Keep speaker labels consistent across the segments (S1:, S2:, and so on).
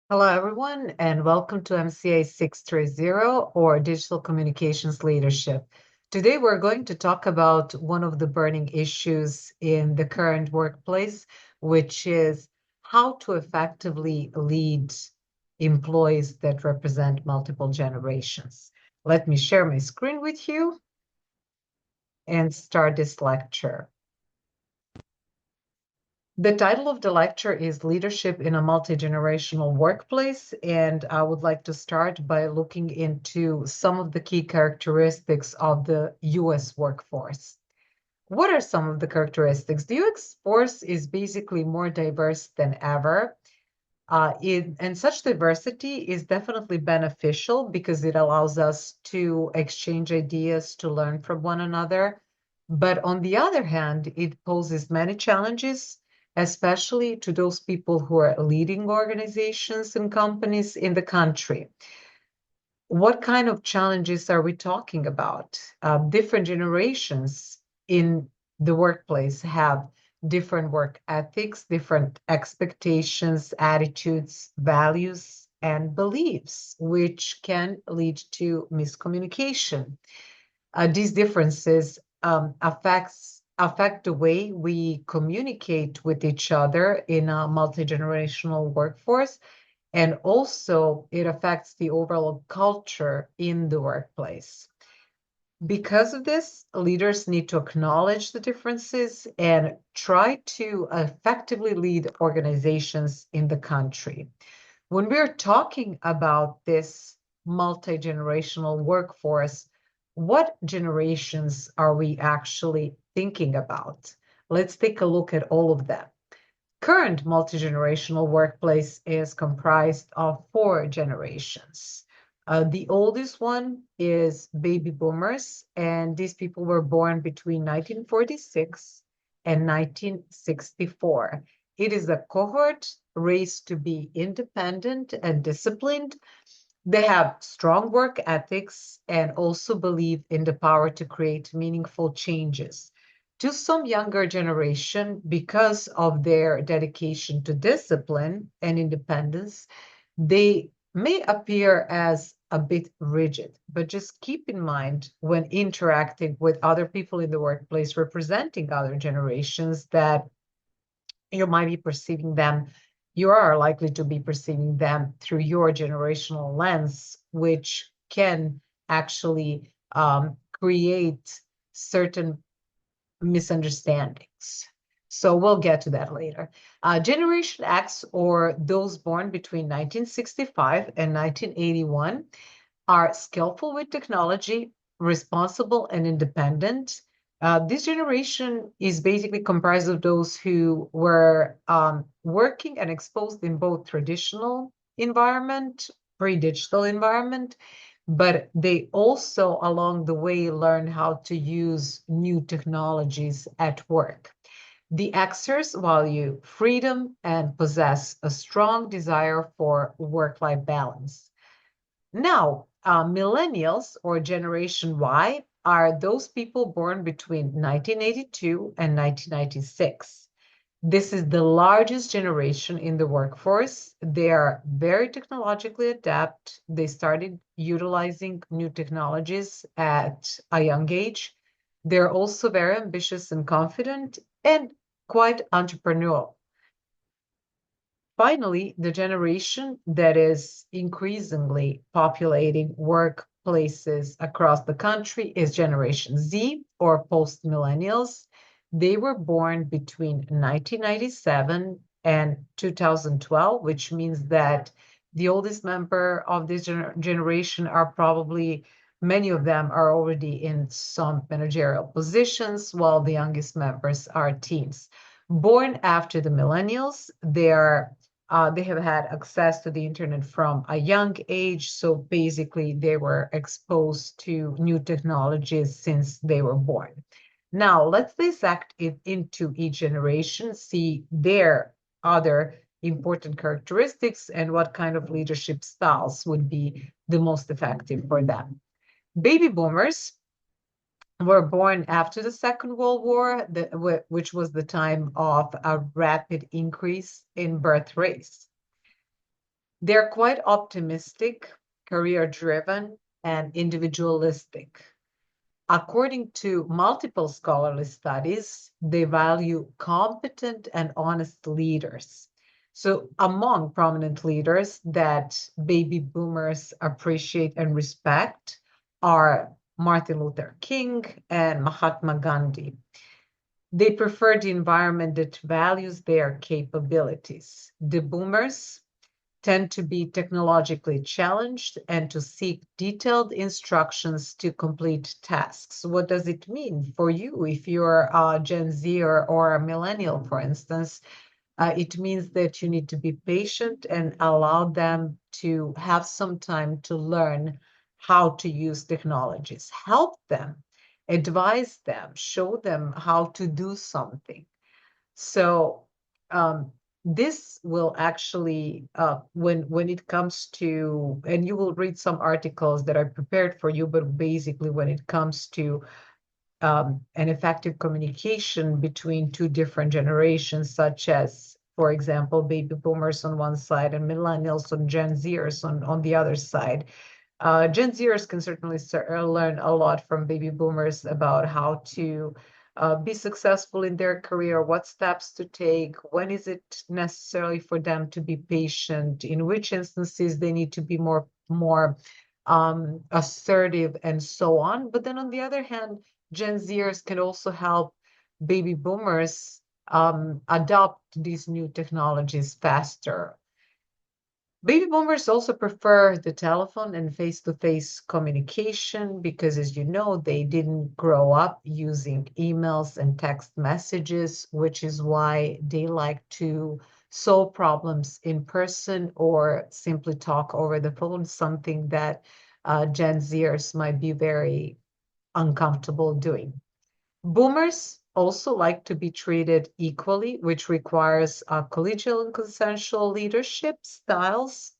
S1: Hello, everyone, and welcome to MCA 630 or Digital Communications Leadership. Today, we're going to talk about one of the burning issues in the current workplace, which is how to effectively lead employees that represent multiple generations. Let me share my screen with you and start this lecture. The title of the lecture is Leadership in a Multi-Generational Workplace, and I would like to start by looking into some of the key characteristics of the US workforce. What are some of the characteristics? The US force is basically more diverse than ever. And such diversity is definitely beneficial because it allows us to exchange ideas, to learn from one another. But on the other hand, it poses many challenges, especially to those people who are leading organizations and companies in the country. What kind of challenges are we talking about? Different generations in the workplace have different work ethics, different expectations, attitudes, values, and beliefs, which can lead to miscommunication. These differences affect the way we communicate with each other in a multi-generational workforce, and also it affects the overall culture in the workplace. Because of this, leaders need to acknowledge the differences and try to effectively lead organizations in the country. When we're talking about this multi-generational workforce, what generations are we actually thinking about? Let's take a look at all of them. Current multi-generational workplace is comprised of four generations. The oldest one is baby boomers, and these people were born between 1946 and 1964. It is a cohort raised to be independent and disciplined. They have strong work ethics and also believe in the power to create meaningful changes. To some younger generation, because of their dedication to discipline and independence, they may appear as a bit rigid, but just keep in mind when interacting with other people in the workplace representing other generations that you might be perceiving them, you are likely to be perceiving them through your generational lens, which can actually create certain misunderstandings. So we'll get to that later. Generation X, or those born between 1965 and 1981, are skillful with technology, responsible and independent. This generation is basically comprised of those who were working and exposed in both traditional environment, pre-digital environment, but they also along the way learned how to use new technologies at work. The Xers value freedom and possess a strong desire for work-life balance. Now, millennials or Generation Y are those people born between 1982 and 1996. This is the largest generation in the workforce. They are very technologically adept. They started utilizing new technologies at a young age. They're also very ambitious and confident and quite entrepreneurial. Finally, the generation that is increasingly populating workplaces across the country is Generation Z, or post-millennials. They were born between 1997 and 2012, which means that the oldest member of this generation are probably, many of them are already in some managerial positions, while the youngest members are teens. Born after the millennials, they have had access to the internet from a young age, so basically they were exposed to new technologies since they were born. Now, let's dissect it into each generation, see their other important characteristics and what kind of leadership styles would be the most effective for them. Baby boomers were born after the Second World War, which was the time of a rapid increase in birth rates. They're quite optimistic, career-driven, and individualistic. According to multiple scholarly studies, they value competent and honest leaders. So, among prominent leaders that baby boomers appreciate and respect are Martin Luther King and Mahatma Gandhi. They prefer the environment that values their capabilities. The boomers tend to be technologically challenged and to seek detailed instructions to complete tasks. What does it mean for you if you're a Gen Z or a millennial, for instance? It means that you need to be patient and allow them to have some time to learn how to use technologies. Help them, advise them, show them how to do something. So this will actually, when it comes to, and you will read some articles that I prepared for you, but basically when it comes to an effective communication between two different generations, such as, for example, baby boomers on one side and millennials and Gen Zers on the other side. Gen Zers can certainly learn a lot from baby boomers about how to be successful in their career, what steps to take, when is it necessary for them to be patient, in which instances they need to be more assertive, and so on. But then on the other hand, Gen Zers can also help baby boomers adopt these new technologies faster. Baby boomers also prefer the telephone and face-to-face communication because, as you know, they didn't grow up using emails and text messages, which is why they like to solve problems in person or simply talk over the phone, something that Gen Zers might be very uncomfortable doing. Boomers also like to be treated equally, which requires collegial and consensual leadership styles.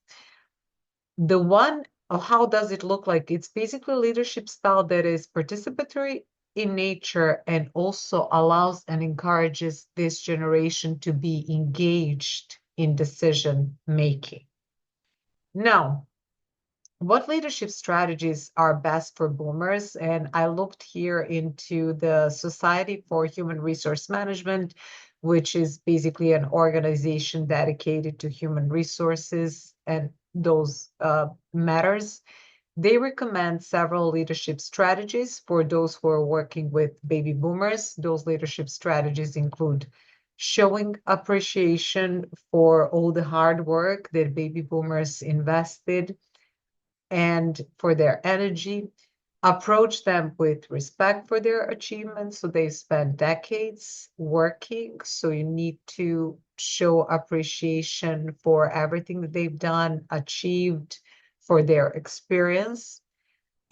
S1: The one, how does it look like? It's basically a leadership style that is participatory in nature and also allows and encourages this generation to be engaged in decision making. Now, what leadership strategies are best for boomers? And I looked here into the Society for Human Resource Management, which is basically an organization dedicated to human resources and those matters. They recommend several leadership strategies for those who are working with baby boomers. Those leadership strategies include showing appreciation for all the hard work that baby boomers invested and for their energy, approach them with respect for their achievements. So they spent decades working. So you need to show appreciation for everything that they've done, achieved, for their experience.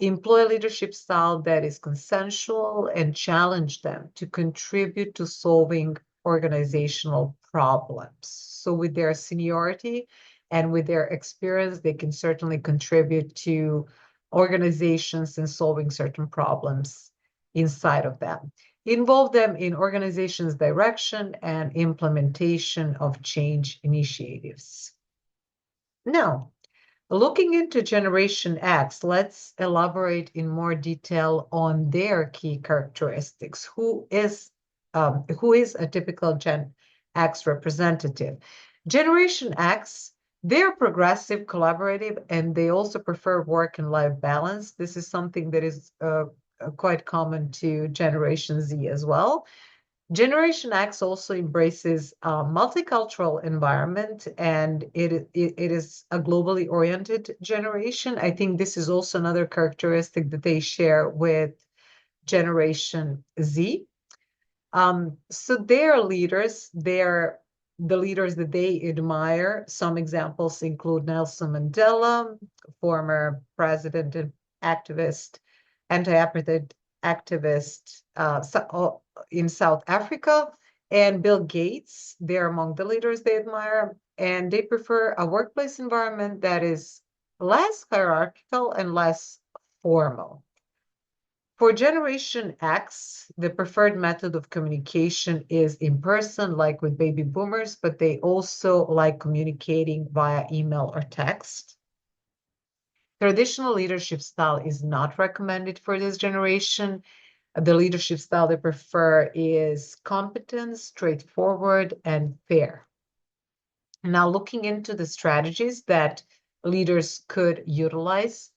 S1: Employ a leadership style that is consensual and challenge them to contribute to solving organizational problems. So, with their seniority and with their experience, they can certainly contribute to organizations in solving certain problems inside of them. Involve them in organizations' direction and implementation of change initiatives. Now, looking into Generation X, let's elaborate in more detail on their key characteristics. Who is a typical Gen X representative? Generation X, they're progressive, collaborative, and they also prefer work and life balance. This is something that is quite common to Generation Z as well. Generation X also embraces a multicultural environment, and it is a globally oriented generation. I think this is also another characteristic that they share with Generation Z. So they're leaders, they're the leaders that they admire. Some examples include Nelson Mandela, former president and activist, anti-apartheid activist in South Africa, and Bill Gates. They're among the leaders they admire, and they prefer a workplace environment that is less hierarchical and less formal. For Generation X, the preferred method of communication is in person, like with baby boomers, but they also like communicating via email or text. Traditional leadership style is not recommended for this generation. The leadership style they prefer is competent, straightforward, and fair. Now, looking into the strategies that leaders could utilize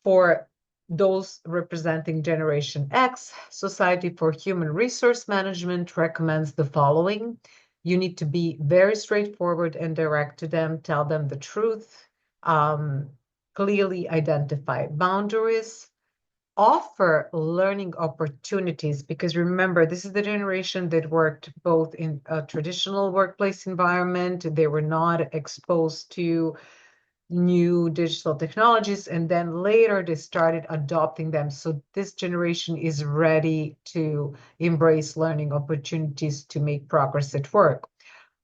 S1: for those representing Generation X, Society for Human Resource Management recommends the following. You need to be very straightforward and direct to them, tell them the truth, clearly identify boundaries, offer learning opportunities, because remember, this is the generation that worked both in a traditional workplace environment. They were not exposed to new digital technologies, and then later they started adopting them. So this generation is ready to embrace learning opportunities to make progress at work.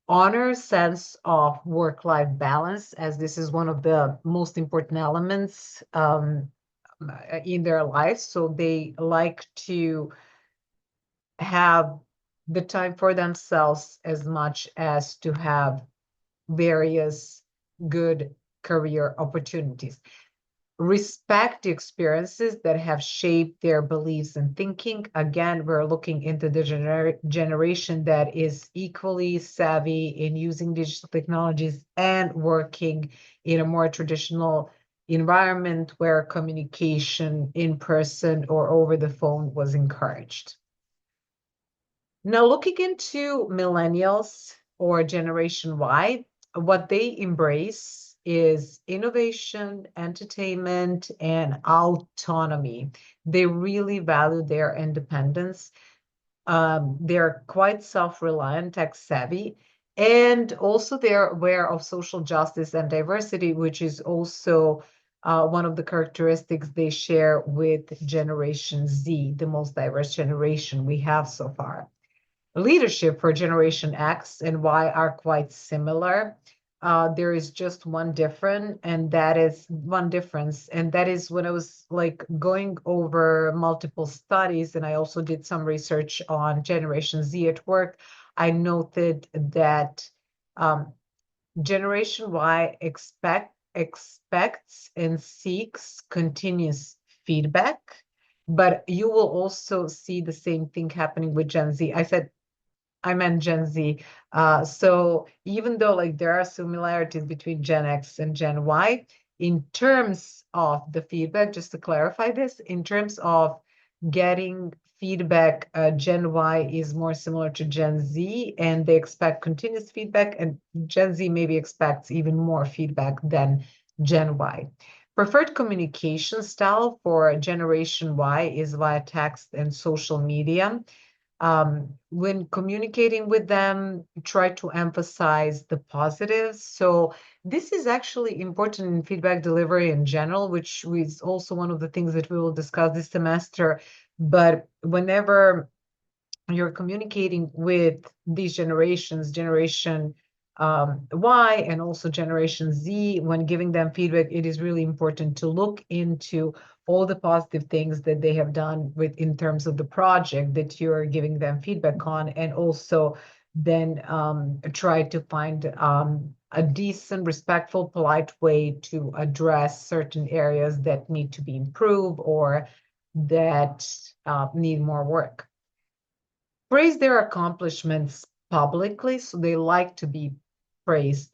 S1: Honor sense of work-life balance, as this is one of the most important elements in their lives. So they like to have the time for themselves as much as to have various good career opportunities. Respect the experiences that have shaped their beliefs and thinking. Again, we're looking into the generation that is equally savvy in using digital technologies and working in a more traditional environment where communication in person or over the phone was encouraged. Now, looking into millennials or Generation Y, what they embrace is innovation, entertainment, and autonomy. They really value their independence. They're quite self-reliant, tech-savvy, and also they're aware of social justice and diversity, which is also one of the characteristics they share with Generation Z, the most diverse generation we have so far. Leadership for Generation X and Y are quite similar. There is just one difference, and that is when I was like going over multiple studies, and I also did some research on Generation Z at work. I noted that Generation Y expects and seeks continuous feedback, but you will also see the same thing happening with Gen Z. I meant Gen Z. So even though like there are similarities between Gen X and Gen Y, in terms of the feedback, just to clarify this, in terms of getting feedback, Gen Y is more similar to Gen Z, and they expect continuous feedback, and Gen Z maybe expects even more feedback than Gen Y. Preferred communication style for Generation Y is via text and social media. When communicating with them, try to emphasize the positives. So this is actually important in feedback delivery in general, which is also one of the things that we will discuss this semester. But whenever you're communicating with these generations, Generation Y and also Generation Z, when giving them feedback, it is really important to look into all the positive things that they have done with in terms of the project that you're giving them feedback on, and also then try to find a decent, respectful, polite way to address certain areas that need to be improved or that need more work. Praise their accomplishments publicly, so they like to be praised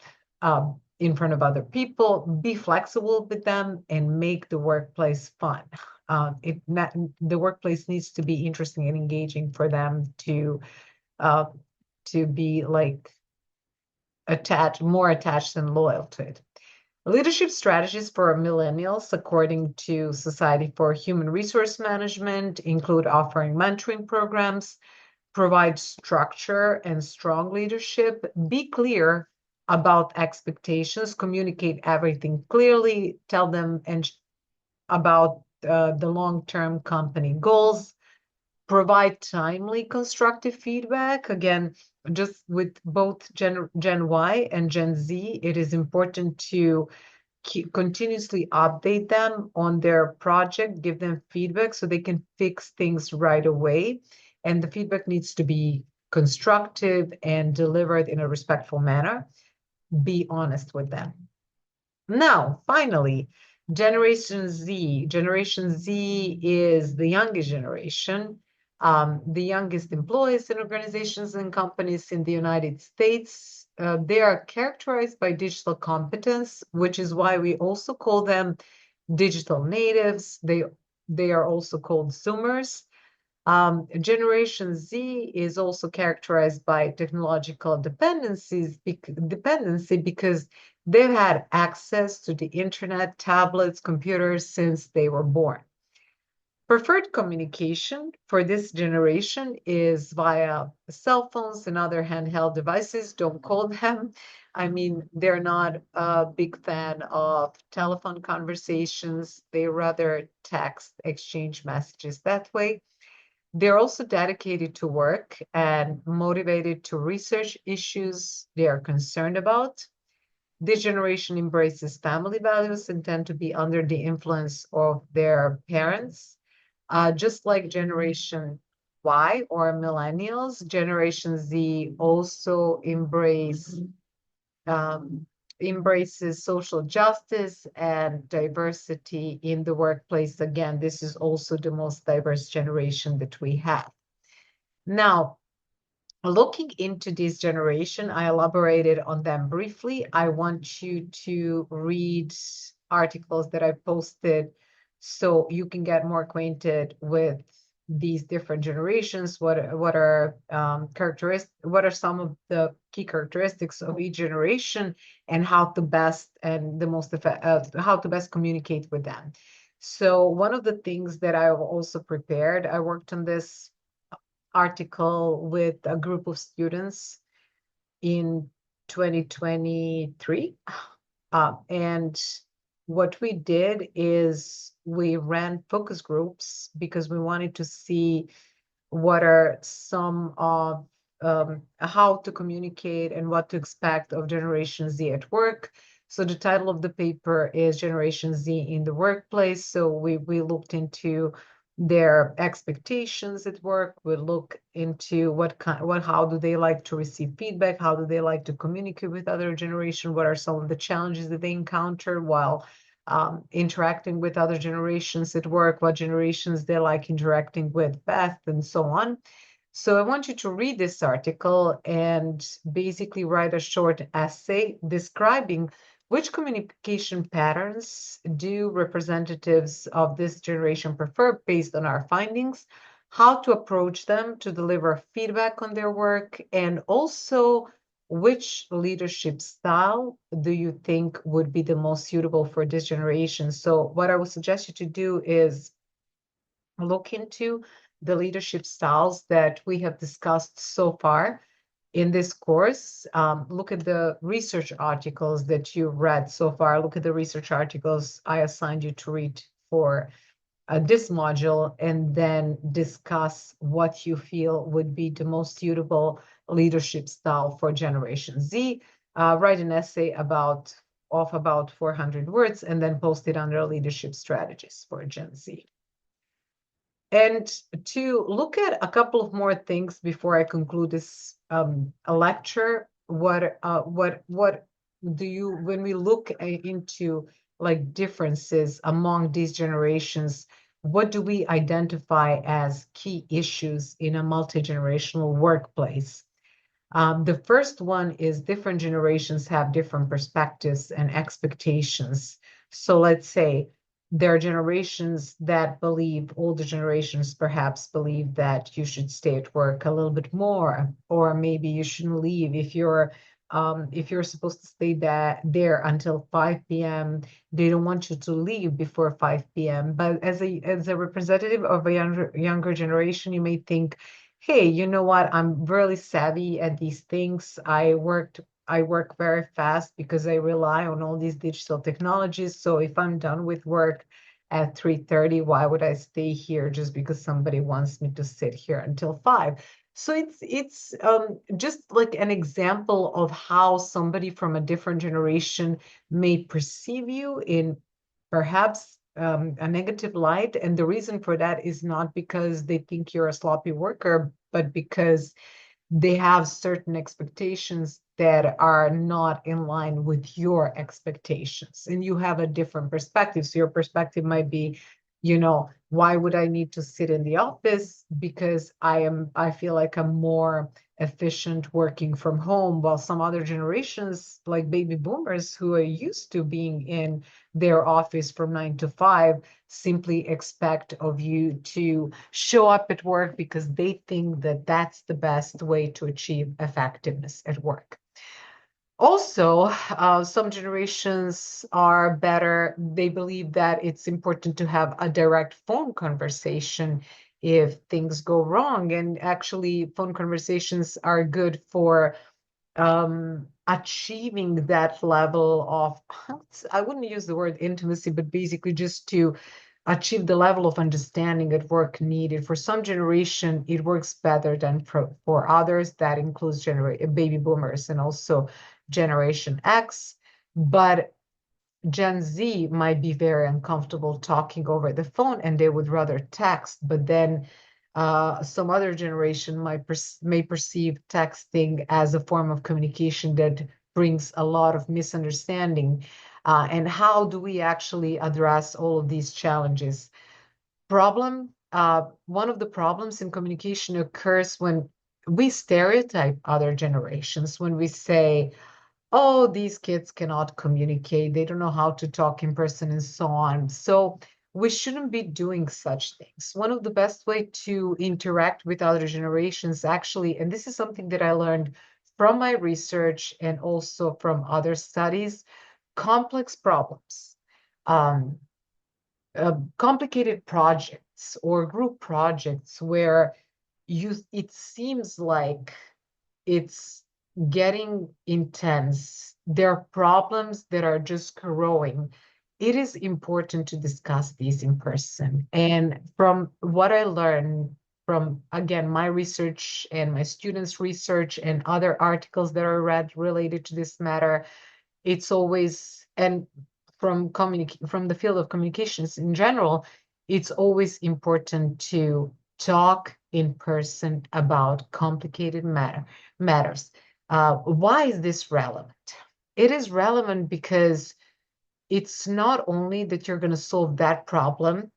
S1: in front of other people. Be flexible with them and make the workplace fun. The workplace needs to be interesting and engaging for them to be like more attached and loyal to it. Leadership strategies for millennials, according to Society for Human Resource Management, include offering mentoring programs, provide structure and strong leadership, be clear about expectations, communicate everything clearly, tell them about the long-term company goals, provide timely constructive feedback. Again, just with both Gen Y and Gen Z, it is important to continuously update them on their project, give them feedback so they can fix things right away. And the feedback needs to be constructive and delivered in a respectful manner. Be honest with them. Now, finally, Generation Z. Generation Z is the youngest generation, the youngest employees in organizations and companies in the United States. They are characterized by digital competence, which is why we also call them digital natives. They are also called Zoomers. Generation Z is also characterized by technological dependency because they've had access to the internet, tablets, computers since they were born. Preferred communication for this generation is via cell phones and other handheld devices. Don't call them. I mean, they're not a big fan of telephone conversations. They rather text, exchange messages that way. They're also dedicated to work and motivated to research issues they are concerned about. This generation embraces family values and tend to be under the influence of their parents. Just like Generation Y or millennials, Generation Z also embraces social justice and diversity in the workplace. Again, this is also the most diverse generation that we have. Now, looking into this generation, I elaborated on them briefly. I want you to read articles that I posted so you can get more acquainted with these different generations. What are what are some of the key characteristics of each generation, and how to best communicate with them. So one of the things that I also prepared, I worked on this article with a group of students in 2023. And what we did is we ran focus groups because we wanted to see what are some of how to communicate and what to expect of Generation Z at work. So the title of the paper is Generation Z in the Workplace. So we looked into their expectations at work. We look into how do they like to receive feedback, how do they like to communicate with other generation, what are some of the challenges that they encounter while interacting with other generations at work, what generations they like interacting with best, and so on. So I want you to read this article and basically write a short essay describing which communication patterns do representatives of this generation prefer based on our findings, how to approach them to deliver feedback on their work, and also which leadership style do you think would be the most suitable for this generation? So what I would suggest you to do is look into the leadership styles that we have discussed so far in this course. Look at the research articles that you read so far. Look at the research articles I assigned you to read for this module, and then discuss what you feel would be the most suitable leadership style for Generation Z. Write an essay of about 400 words, and then post it under leadership strategies for Gen Z. And to look at a couple of more things before I conclude this lecture, when we look into like differences among these generations, what do we identify as key issues in a multi-generational workplace? The first one is different generations have different perspectives and expectations. So let's say there are generations that believe, older generations perhaps believe that you should stay at work a little bit more, or maybe you shouldn't leave if you're supposed to stay there until 5 p.m. They don't want you to leave before 5 p.m. But as a representative of a younger generation, you may think, hey, you know what? I'm really savvy at these things. I work very fast because I rely on all these digital technologies. So if I'm done with work at 3:30, why would I stay here just because somebody wants me to sit here until 5? So it's just like an example of how somebody from a different generation may perceive you in perhaps a negative light. And the reason for that is not because they think you're a sloppy worker, but because they have certain expectations that are not in line with your expectations, and you have a different perspective. So your perspective might be, why would I need to sit in the office? Because I feel like I'm more efficient working from home, while some other generations, like baby boomers who are used to being in their office from 9 to 5, simply expect of you to show up at work because they think that that's the best way to achieve effectiveness at work. Also, some generations are better. They believe that it's important to have a direct phone conversation if things go wrong. And actually, phone conversations are good for achieving that level of, I wouldn't use the word intimacy, but basically just to achieve the level of understanding at work needed. For some generation, it works better than for others. That includes baby boomers and also Generation X. But Gen Z might be very uncomfortable talking over the phone and they would rather text, but then some other generation may perceive texting as a form of communication that brings a lot of misunderstanding. And how do we actually address all of these challenges? One of the problems in communication occurs when we stereotype other generations, when we say, oh, these kids cannot communicate. They don't know how to talk in person and so on. So we shouldn't be doing such things. One of the best way to interact with other generations, actually, and this is something that I learned from my research and also from other studies, complex problems, um, complicated projects or group projects where it seems like it's getting intense. There are problems that are just growing. It is important to discuss these in person. And from what I learned from, again, my research and my students' research and other articles that I read related to this matter, it's always, and from the field of communications in general, it's always important to talk in person about complicated matters. Why is this relevant? It is relevant because it's not only that you're going to solve that problem,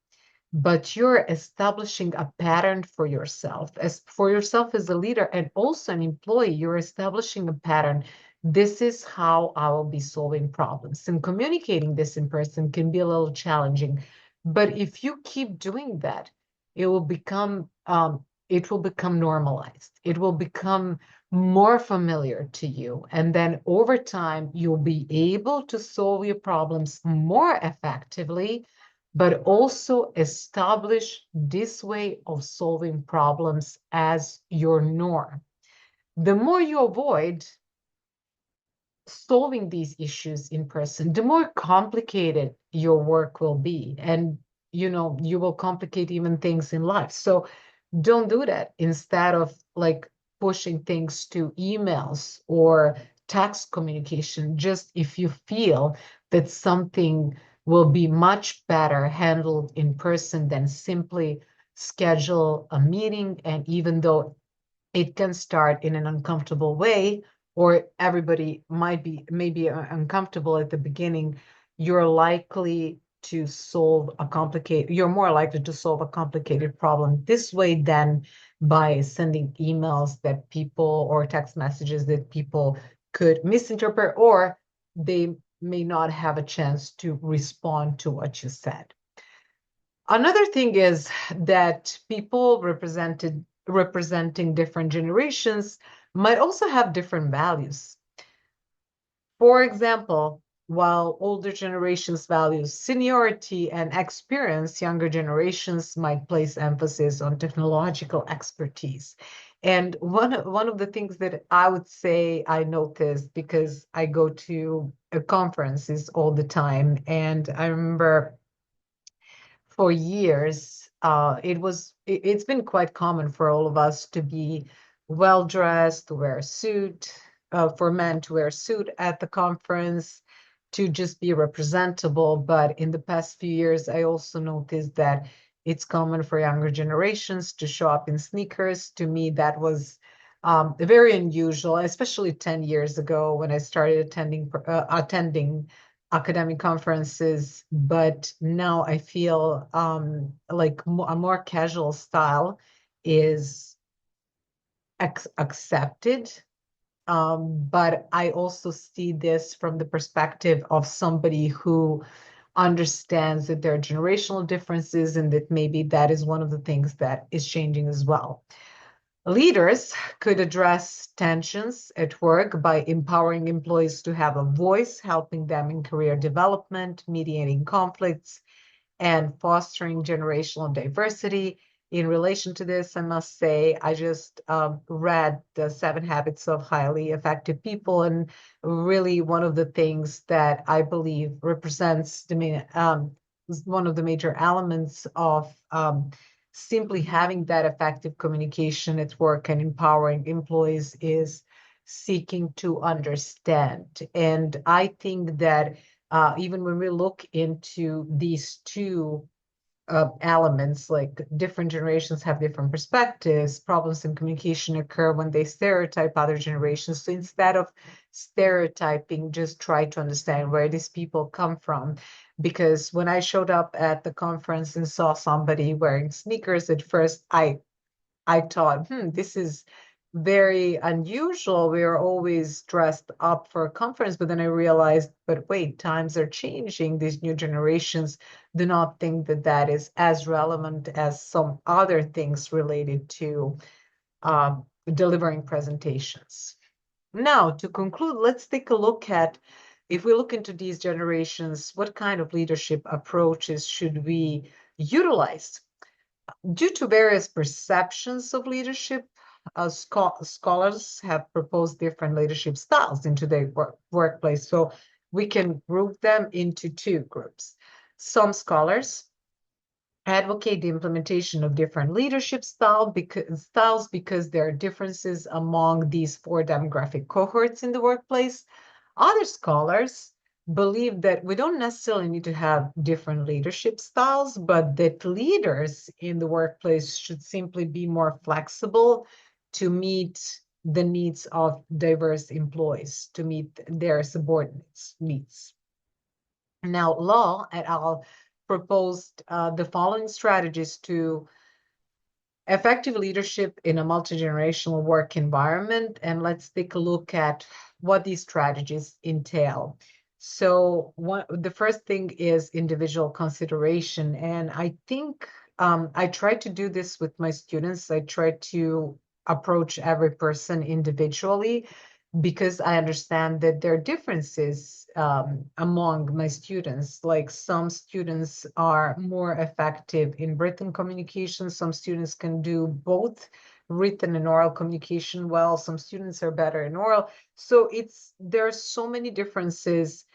S1: but you're establishing a pattern for yourself. As for yourself as a leader and also an employee, you're establishing a pattern. This is how I will be solving problems. And communicating this in person can be a little challenging. But if you keep doing that, it will become normalized. It will become more familiar to you. And then over time, you'll be able to solve your problems more effectively, but also establish this way of solving problems as your norm. The more you avoid solving these issues in person, the more complicated your work will be. And, you will complicate even things in life. So don't do that. Instead of like pushing things to emails or text communication, just if you feel that something will be much better handled in person, than simply schedule a meeting. And even though it can start in an uncomfortable way, or everybody might be maybe uncomfortable at the beginning, you're more likely to solve a complicated problem this way than by sending emails that people, or text messages that people could misinterpret, or they may not have a chance to respond to what you said. Another thing is that people representing different generations might also have different values. For example, while older generations value seniority and experience, younger generations might place emphasis on technological expertise. And one of the things that I would say I noticed, because I go to conferences all the time, and I remember for years, it's been quite common for all of us to be well dressed, to wear a suit, for men to wear a suit at the conference, to just be representable. But in the past few years, I also noticed that it's common for younger generations to show up in sneakers. To me, that was very unusual, especially 10 years ago when I started attending academic conferences. But now I feel like a more casual style is accepted. But I also see this from the perspective of somebody who understands that there are generational differences and that maybe that is one of the things that is changing as well. Leaders could address tensions at work by empowering employees to have a voice, helping them in career development, mediating conflicts, and fostering generational diversity. In relation to this, I must say, I just read the 7 Habits of Highly Effective People, and really one of the things that I believe represents the main, one of the major elements of simply having that effective communication at work and empowering employees is seeking to understand. And I think that even when we look into these two elements, like different generations have different perspectives, problems in communication occur when they stereotype other generations. So instead of stereotyping, just try to understand where these people come from. Because when I showed up at the conference and saw somebody wearing sneakers, at first I thought, this is very unusual. We are always dressed up for a conference, but then I realized, but wait, times are changing. These new generations do not think that that is as relevant as some other things related to delivering presentations. Now, to conclude, let's take a look at, if we look into these generations, what kind of leadership approaches should we utilize? Due to various perceptions of leadership, scholars have proposed different leadership styles in today's workplace. So we can group them into two groups. Some scholars advocate the implementation of different leadership styles because there are differences among these 4 demographic cohorts in the workplace. Other scholars believe that we don't necessarily need to have different leadership styles, but that leaders in the workplace should simply be more flexible to meet the needs of diverse employees, to meet their subordinates' needs. Now, Law et al. Proposed the following strategies to effective leadership in a multi-generational work environment. And let's take a look at what these strategies entail. So the first thing is individual consideration. And I think I try to do this with my students. I try to approach every person individually because I understand that there are differences among my students. Like some students are more effective in written communication. Some students can do both written and oral communication well. Some students are better in oral. So there are so many differences,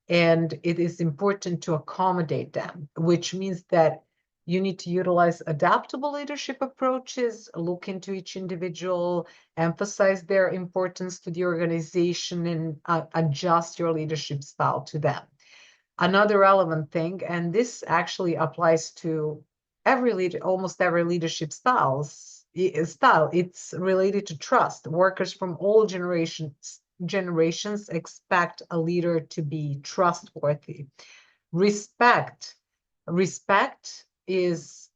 S1: and it is important to accommodate them, which means that you need to utilize adaptable leadership approaches, look into each individual, emphasize their importance to the organization, and adjust your leadership style to them. Another relevant thing, and this actually applies to almost every leadership style, it's related to trust. Workers from all generations expect a leader to be trustworthy. Respect. Respect is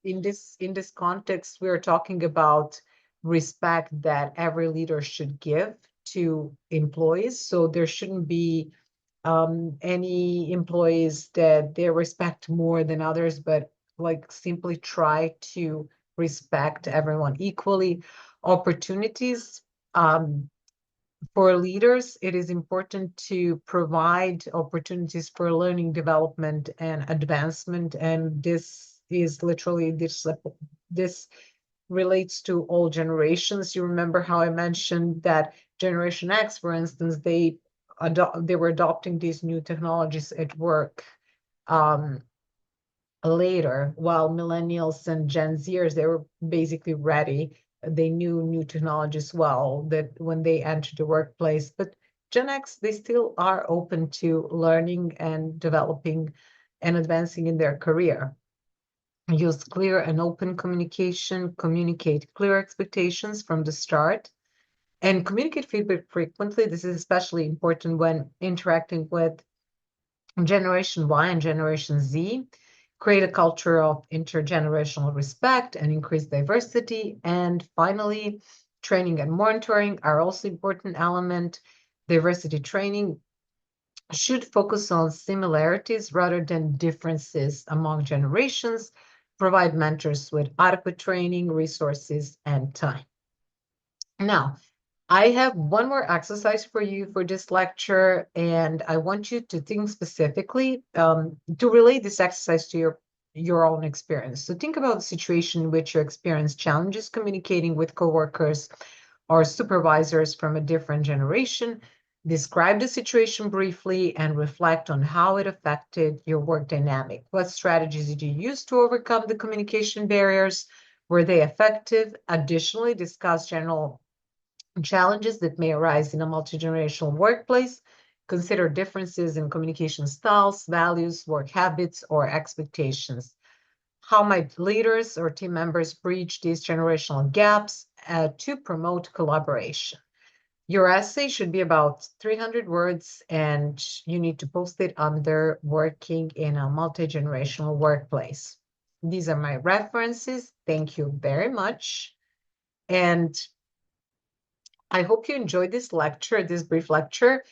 S1: in this context, we are talking about respect that every leader should give to employees. So there shouldn't be any employees that they respect more than others, but like simply try to respect everyone equally. Opportunities. For leaders, it is important to provide opportunities for learning, development, and advancement. And this is literally this relates to all generations. You remember how I mentioned that Generation X, for instance, they were adopting these new technologies at work later, while millennials and Gen Zers, they were basically ready they knew new technologies well, that when they entered the workplace. But Gen X, they still are open to learning and developing and advancing in their career. Use clear and open communication, communicate clear expectations from the start, and communicate feedback frequently. This is especially important when interacting with Generation Y and Generation Z. Create a culture of intergenerational respect and increase diversity. And finally, training and monitoring are also important element. Diversity training should focus on similarities rather than differences among generations, provide mentors with adequate training, resources, and time. Now, I have one more exercise for you for this lecture, and I want you to think specifically to relate this exercise to your own experience. So think about the situation in which you experience challenges communicating with coworkers or supervisors from a different generation. Describe the situation briefly and reflect on how it affected your work dynamic. What strategies did you use to overcome the communication barriers? Were they effective? Additionally, discuss general challenges that may arise in a multi-generational workplace. Consider differences in communication styles, values, work habits, or expectations. How might leaders or team members bridge these generational gaps to promote collaboration? Your essay should be about 300 words, and you need to post it under working in a multi-generational workplace. These are my references. Thank you very much. And I hope you enjoyed this lecture, this brief lecture.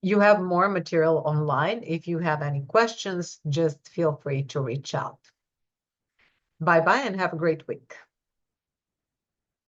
S1: You have more material online. If you have any questions, just feel free to reach out. Bye-bye and have a great week.